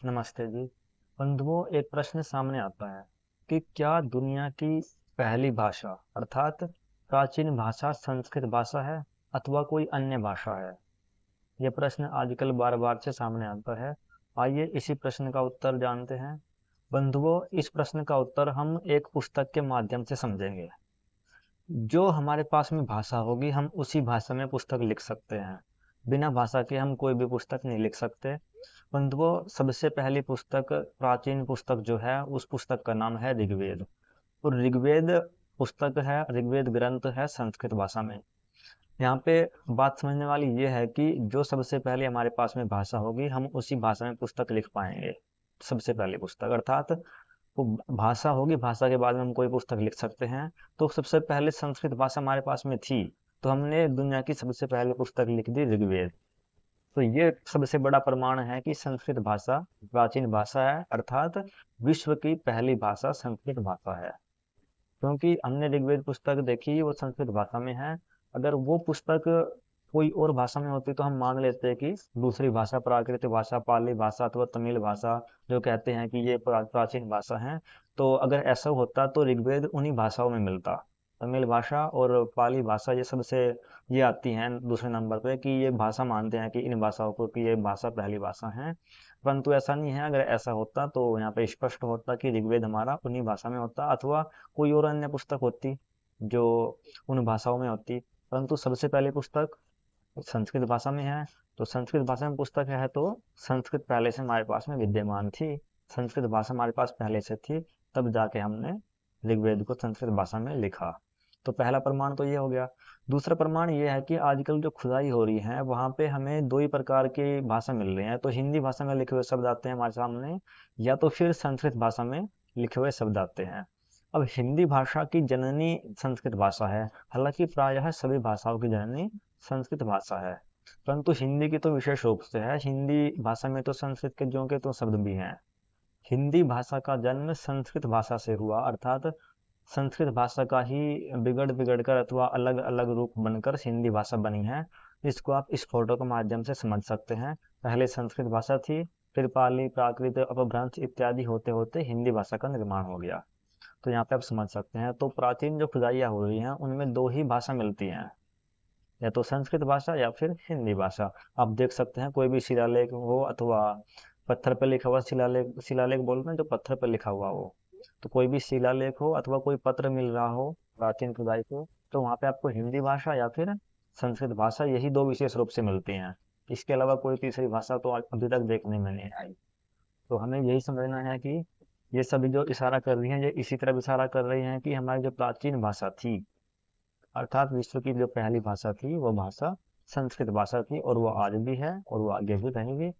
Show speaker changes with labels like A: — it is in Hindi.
A: नमस्ते जी। बंधुओं, एक प्रश्न सामने आता है कि क्या दुनिया की पहली भाषा अर्थात प्राचीन भाषा संस्कृत भाषा है अथवा कोई अन्य भाषा है। यह प्रश्न आजकल बार बार से सामने आता है। आइए इसी प्रश्न का उत्तर जानते हैं। बंधुओं, इस प्रश्न का उत्तर हम एक पुस्तक के माध्यम से समझेंगे। जो हमारे पास में भाषा होगी हम उसी भाषा में पुस्तक लिख सकते हैं। बिना भाषा के हम कोई भी पुस्तक नहीं लिख सकते। बंधुओं, सबसे पहली पुस्तक, प्राचीन पुस्तक जो है, उस पुस्तक का नाम है ऋग्वेद। और ऋग्वेद पुस्तक है, ऋग्वेद ग्रंथ है संस्कृत भाषा में। यहाँ पे बात समझने वाली ये है कि जो सबसे पहले हमारे पास में भाषा होगी हम उसी भाषा में पुस्तक लिख पाएंगे। सबसे पहली पुस्तक अर्थात वो भाषा होगी, भाषा के बाद में हम कोई पुस्तक लिख सकते हैं। तो सबसे पहले संस्कृत भाषा हमारे पास में थी, तो हमने दुनिया की सबसे पहली पुस्तक लिख दी ऋग्वेद। तो ये सबसे बड़ा प्रमाण है कि संस्कृत भाषा प्राचीन भाषा है, अर्थात विश्व की पहली भाषा संस्कृत भाषा है। क्योंकि हमने ऋग्वेद पुस्तक देखी, वो संस्कृत भाषा में है। अगर वो पुस्तक कोई और भाषा में होती तो हम मान लेते हैं कि दूसरी भाषा, प्राकृत भाषा, पाली भाषा अथवा तमिल भाषा, जो कहते हैं कि ये प्राचीन भाषा है। तो अगर ऐसा होता तो ऋग्वेद उन्हीं भाषाओं में मिलता। तमिल भाषा और पाली भाषा ये सबसे ये आती हैं दूसरे नंबर पे कि ये भाषा मानते हैं कि इन भाषाओं को कि ये भाषा पहली भाषा है। परंतु ऐसा नहीं है। अगर ऐसा होता तो यहाँ पे स्पष्ट होता कि ऋग्वेद हमारा उन्हीं भाषा में होता अथवा कोई और अन्य पुस्तक होती जो उन भाषाओं में होती। परंतु सबसे पहली पुस्तक संस्कृत भाषा में है। तो संस्कृत भाषा में पुस्तक है तो संस्कृत पहले से हमारे पास में विद्यमान थी, संस्कृत भाषा हमारे पास पहले से थी, तब जाके हमने ऋग्वेद को संस्कृत भाषा में लिखा। तो पहला प्रमाण तो ये हो गया। दूसरा प्रमाण ये है कि आजकल जो खुदाई हो रही है वहाँ पे हमें दो ही प्रकार की भाषा मिल रही है। तो हिंदी भाषा में लिखे हुए शब्द आते हैं हमारे सामने, या तो फिर संस्कृत भाषा में लिखे हुए शब्द आते हैं। अब हिंदी भाषा की जननी संस्कृत भाषा है। हालांकि प्रायः सभी भाषाओं की जननी संस्कृत भाषा है, परंतु हिंदी की तो विशेष रूप से है। हिंदी भाषा में तो संस्कृत के ज्यों के तो शब्द भी हैं। हिंदी भाषा का जन्म संस्कृत भाषा से हुआ, अर्थात संस्कृत भाषा का ही बिगड़ बिगड़ कर अथवा अलग अलग रूप बनकर हिंदी भाषा बनी है। इसको आप इस फोटो के माध्यम से समझ सकते हैं। पहले संस्कृत भाषा थी, फिर पाली, प्राकृत, अपभ्रंश इत्यादि होते होते हिंदी भाषा का निर्माण हो गया। तो यहाँ पे आप समझ सकते हैं। तो प्राचीन जो खुदाइयाँ हो रही हैं उनमें दो ही भाषा मिलती हैं, या तो संस्कृत भाषा या फिर हिंदी भाषा। आप देख सकते हैं कोई भी शिलालेख हो अथवा पत्थर पर लिखा हुआ शिलालेख, शिलालेख बोलते हैं जो पत्थर पर लिखा हुआ हो, तो कोई भी शिलालेख हो अथवा कोई पत्र मिल रहा हो प्राचीन खुदाई को, तो वहाँ पे आपको हिंदी भाषा या फिर संस्कृत भाषा, यही दो विशेष रूप से मिलती हैं। इसके अलावा कोई तीसरी भाषा तो अभी तक देखने में नहीं आई। तो हमें यही समझना है कि ये सभी जो इशारा कर रही हैं ये इसी तरफ इशारा कर रही हैं कि हमारी जो प्राचीन भाषा थी, अर्थात विश्व की जो पहली भाषा थी, वो भाषा संस्कृत भाषा थी, और वो आज भी है और वो आगे भी रहेगी।